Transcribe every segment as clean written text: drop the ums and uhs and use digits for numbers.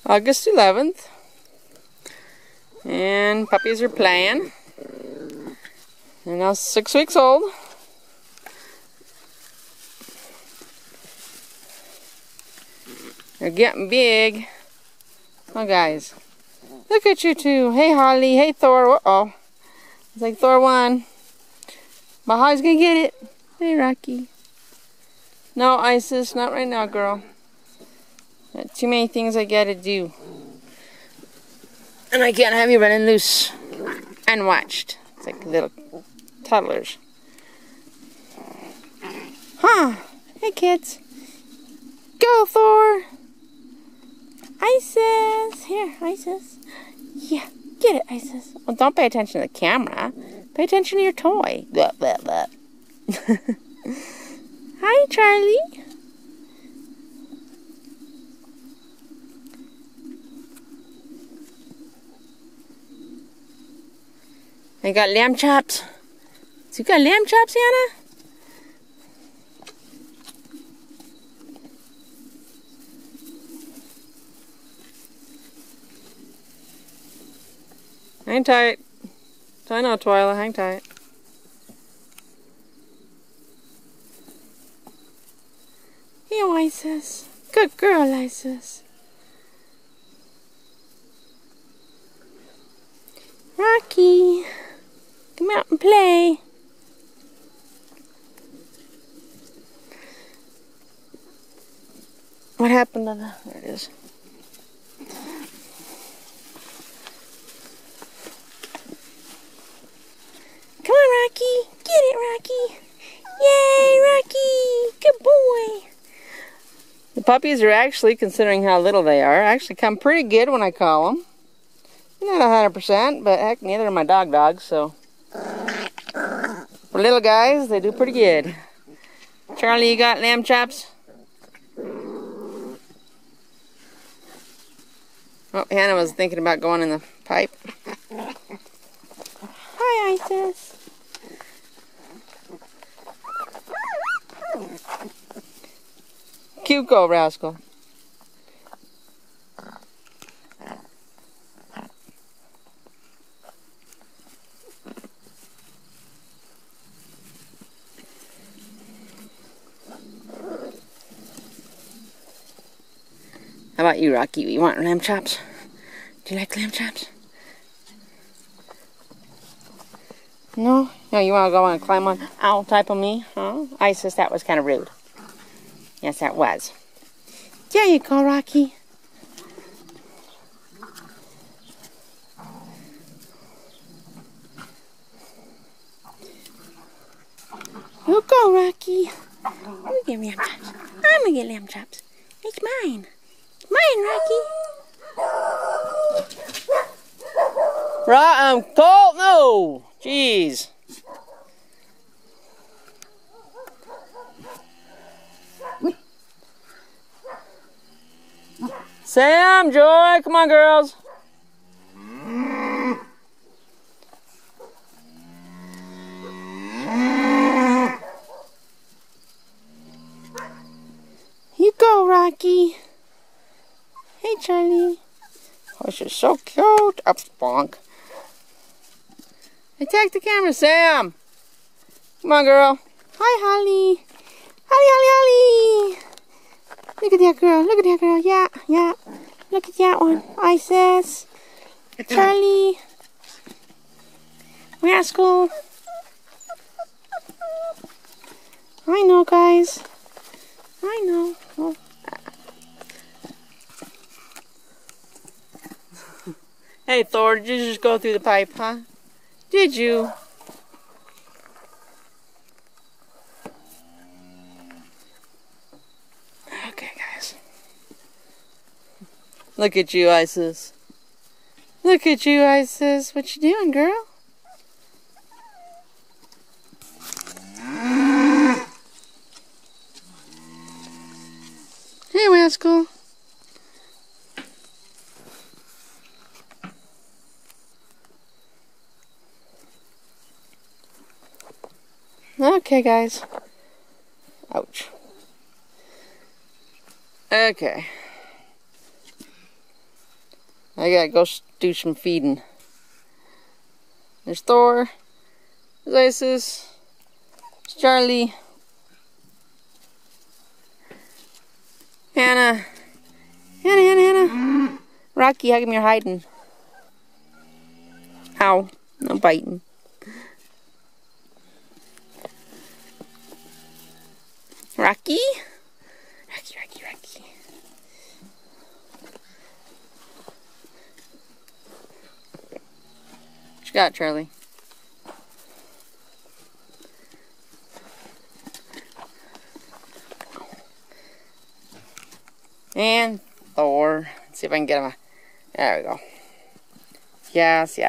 August 11th. And puppies are playing. They're now 6 weeks old. They're getting big. Oh, guys. Look at you two. Hey, Holly. Hey, Thor. Uh-oh. It's like Thor won. But Holly's gonna get it. Hey, Rocky. No, Isis. Not right now, girl. Got too many things I gotta do. And I can't have you running loose unwatched. It's like little toddlers. Huh. Hey, kids. Go, Thor. Isis. Here, Isis. Yeah, get it, Isis. Well, don't pay attention to the camera. Pay attention to your toy. Blah, blah, blah. Hi, Charlie. I got lamb chops. So you got lamb chops, Anna? Hang tight. I know, Twyla. Hang tight. Here, Isis. Good girl, Isis. Rocky. Come out and play. What happened to the... There it is. Come on, Rocky. Get it, Rocky. Yay, Rocky. Good boy. The puppies are actually, considering how little they are, actually come pretty good when I call them. Not 100%, but heck, neither are my dogs, so... For little guys, they do pretty good. Charlie, you got lamb chops? Oh, Hannah was thinking about going in the pipe. Hi, Isis. Cute girl, rascal. How about you, Rocky? You want lamb chops? Do you like lamb chops? No? No, you want to go and climb on owl type of me? Huh? Isis, that was kind of rude. Yes, that was. There you go, Rocky. You go, Rocky. I'm gonna get lamb chops. I'm gonna get lamb chops. It's mine. It's mine, Rocky. Colt, no. Jeez. Sam, Joy, come on, girls. You go, Rocky. Hey, Charlie. Oh, she's so cute. Up, bonk. Hey, take the camera, Sam. Come on, girl. Hi, Holly. Holly, Holly, Holly. Look at that girl. Look at that girl. Yeah, yeah. Look at that one. Isis. Charlie. Rascal. I know, guys. I know. Oh. Hey, Thor, did you just go through the pipe, huh? Did you? Okay, guys. Look at you, Isis. Look at you, Isis. What you doing, girl? Hey, rascal. Okay, guys. Ouch. Okay. I gotta go do some feeding. There's Thor. There's Isis. There's Charlie. Hannah. Hannah. Rocky, how come you're hiding? Ow. No biting. Rocky? Rocky. What you got, Charlie? And Thor. Let's see if I can get him. There we go. Yes.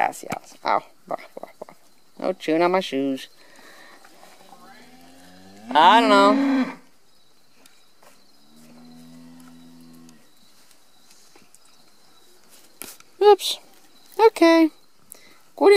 Ow. No chewing on my shoes. I don't know. Oops. Okay.